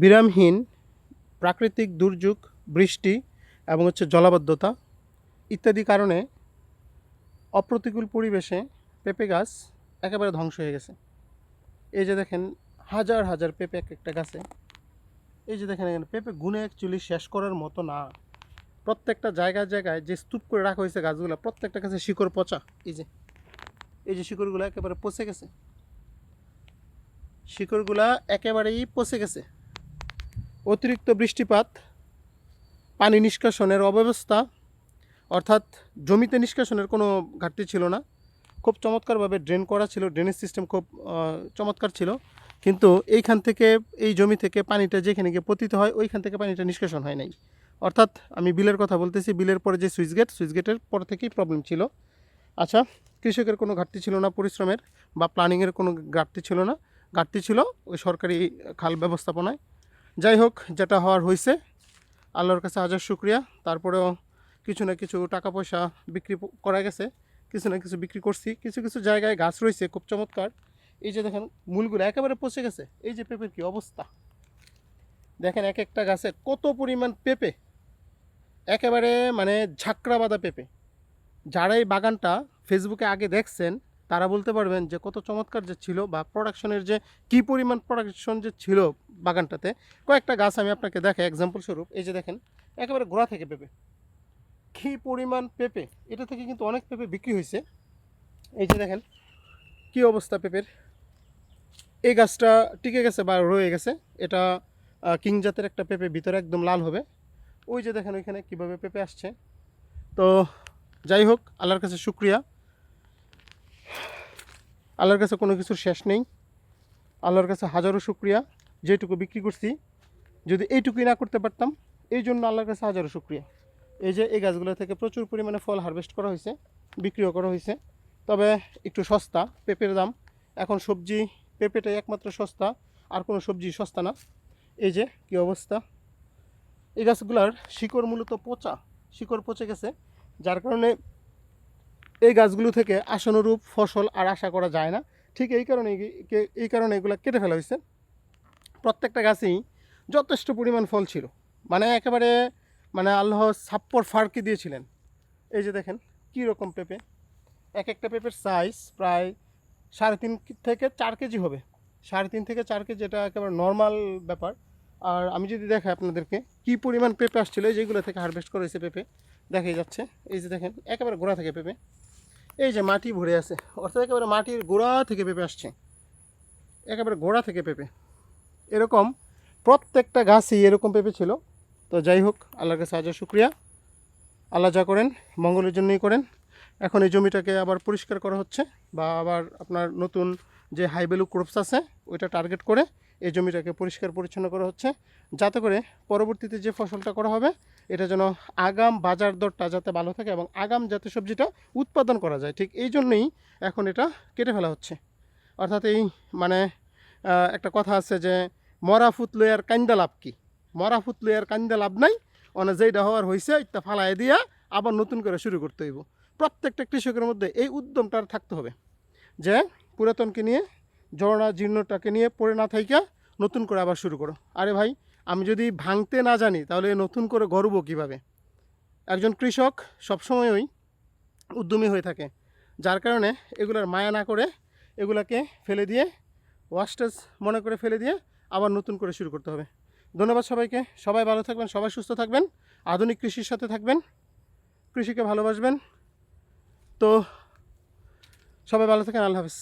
বিরামহীন প্রাকৃতিক দুর্যোগ, বৃষ্টি এবং জলাবদ্ধতা ইত্যাদি কারণে অপ্রতিকূল পরিবেশে পেঁপে গাছ একেবারে ধ্বংস হয়ে গেছে। এই যে দেখেন হাজার হাজার পেঁপে এক একটা গাছে। এই যে দেখেন এখানে পেঁপে গুনে অ্যাকচুয়ালি শেষ করার মতো না। প্রত্যেকটা জায়গায় জায়গায় যে স্তূপ করে রাখা হয়েছে গাছগুলো, প্রত্যেকটা গাছে শিকড় পচা। এই যে শিকড়গুলো একেবারে পচে গেছে, শিকড়গুলা একেবারেই পচে গেছে। অতিরিক্ত বৃষ্টিপাত, পানি নিষ্কাশনের অব্যবস্থা, অর্থাৎ জমিতে নিষ্কাশনের কোনো ঘাটতি ছিল না, খুব চমৎকারভাবে ড্রেন করা ছিল, ড্রেনেজ সিস্টেম খুব চমৎকার ছিল। কিন্তু এইখান থেকে, এই জমি থেকে পানিটা যেখানে গিয়ে পতিত হয় ওইখান থেকে পানিটা নিষ্কাশন হয় নাই। অর্থাৎ আমি বিলের কথা বলতেছি, বিলের পরে যে সুইচ গেটের পর থেকেই প্রবলেম ছিল। আচ্ছা, কৃষকের কোনো ঘাটতি ছিল না, পরিশ্রমের বা প্ল্যানিংয়ের কোনো ঘাটতি ছিল না, ঘাটতি ছিল ওই সরকারি খাল ব্যবস্থাপনায়। যাই হোক, যেটা হওয়ার হয়েছে, আল্লাহর কাছে হাজার শুকরিয়া। তারপরেও কিছু না কিছু টাকা পয়সা বিক্রি করা গেছে, কিছু না কিছু বিক্রি করছি। কিছু কিছু জায়গায় গাছ রয়েছে খুব চমৎকার। এই যে দেখেন মূলগুলো একেবারে পচে গেছে। এই যে পেঁপের কী অবস্থা দেখেন, এক একটা গাছে কত পরিমাণ পেঁপে, একেবারে মানে ঝাঁকড়া বাঁধা পেঁপে। যারা এই বাগানটা ফেসবুকে আগে দেখছেন তারা বলতে পারবেন যে কত চমৎকার যে ছিল, বা প্রোডাকশনের যে কী পরিমাণ প্রোডাকশন যে ছিল বাগানটাতে। কয়েকটা গাছ আমি আপনাকে দেখাই এক্সাম্পল স্বরূপ। এই যে দেখেন একেবারে গোড়া থেকে পেঁপে, কী পরিমাণ পেঁপে। এটা থেকে কিন্তু অনেক পেঁপে বিক্রি হয়েছে। এই যে দেখেন কী অবস্থা পেঁপের। এই গাছটা টিকে গেছে বা রয়ে গেছে। এটা কিং জাতের একটা পেঁপে, ভিতরে একদম লাল হবে। ওই যে দেখেন ওইখানে কীভাবে পেঁপে আসছে। তো যাই হোক, আল্লাহর কাছে শুক্রিয়া। আল্লাহর কাছে কোনো কিছুর শেষ নেই। আল্লাহর কাছে হাজারো শুক্রিয়া, যেটুকু বিক্রি করছি যদি এইটুকুই না করতে পারতাম, এই জন্য আল্লাহর কাছে হাজারো শুক্রিয়া। এই যে এই গাছগুলো থেকে প্রচুর পরিমাণে ফল হারভেস্ট করা হয়েছে, বিক্রিও করা হয়েছে। তবে একটু সস্তা পেঁপের দাম এখন। সবজি পেঁপেটাই একমাত্র সস্তা, আর কোনো সবজি সস্তা না। এই যে কী অবস্থা, এই গাছগুলার শিকড় মূলত পচা, শিকড় পচে গেছে, যার কারণে এই গাছগুলো থেকে আশানুরূপ ফসল আর আশা করা যায় না। ঠিক এই কারণে এগুলো কেটে ফেলা হয়েছে। প্রত্যেকটা গাছেই যথেষ্ট পরিমাণ ফল ছিল, মানে একেবারে মানে আল্লাহ ছাপ্পর ফাড়কি দিয়েছিলেন। এই যে দেখেন কী রকম পেঁপে, এক একটা পেঁপের সাইজ প্রায় 3.5 থেকে 4 কেজি হবে। 3.5 থেকে 4 কেজি, এটা একেবারে নর্মাল ব্যাপার। আর আমি যদি দেখাই আপনাদেরকে কী পরিমাণ পেঁপে আসছিল, যেগুলো থেকে হারভেস্ট করা হয়েছে পেঁপে দেখাই যাচ্ছে। এই যে দেখেন একেবারে গোড়া থেকে পেঁপে, এই যে মাটি ভরে আছে, অর্থাৎ একেবারে মাটির গোড়া থেকে পেঁপে আসছে, একেবারে গোড়া থেকে পেঁপে। এরকম প্রত্যেকটা গাছই এরকম পেঁপে ছিল। তো যাই হোক, আল্লাহর কাছে হাজার শুক্রিয়া। আল্লাহ যা করেন মঙ্গলের জন্যই করেন। এখন এই জমিটাকে আবার পরিষ্কার করা হচ্ছে, বা আবার আপনার নতুন যে হাই ভ্যালু ক্রপস আছে ওইটা টার্গেট করে এই জমিটাকে পরিষ্কার পরিচ্ছন্ন করা হচ্ছে, যাতে করে পরবর্তীতে যে ফসলটা করা হবে এটা যেন আগাম বাজার দরটা যাতে ভালো থাকে এবং আগাম যাতে সবজিটা উৎপাদন করা যায়। ঠিক এই জন্যই এখন এটা কেটে ফেলা হচ্ছে। অর্থাৎ এই মানে একটা কথা আছে যে মরা ফুত লইয়ার কান্দা লাভ কি, মরা ফুত লইয়ার কান্দা লাভ নাই, অনেক যেইটা হওয়ার হয়েছে ইত্যা ফালাই দিয়া আবার নতুন করে শুরু করতে হইব। প্রত্যেকটা কৃষকের মধ্যে এই উদ্যমটা থাকতে হবে যে পুরাতনকে নিয়ে, জড়না জীর্ণটাকে নিয়ে পড়ে না থাইকা নতুন করে আবার শুরু করো। আরে ভাই, আমি যদি ভাঙতে না জানি তাহলে নতুন করে গড়ব কীভাবে? একজন কৃষক সবসময়ই উদ্যমী হয়ে থাকে, যার কারণে এগুলার মায়া না করে এগুলাকে ফেলে দিয়ে, ওয়াস্টেজ মনে করে ফেলে দিয়ে আবার নতুন করে শুরু করতে হবে। ধন্যবাদ সবাইকে। সবাই ভালো থাকবেন, সবাই সুস্থ থাকবেন, আধুনিক কৃষির সাথে থাকবেন, কৃষিকে ভালোবাসবেন। তো সবাই ভালো থাকেন, আল্লাহ হাফেজ।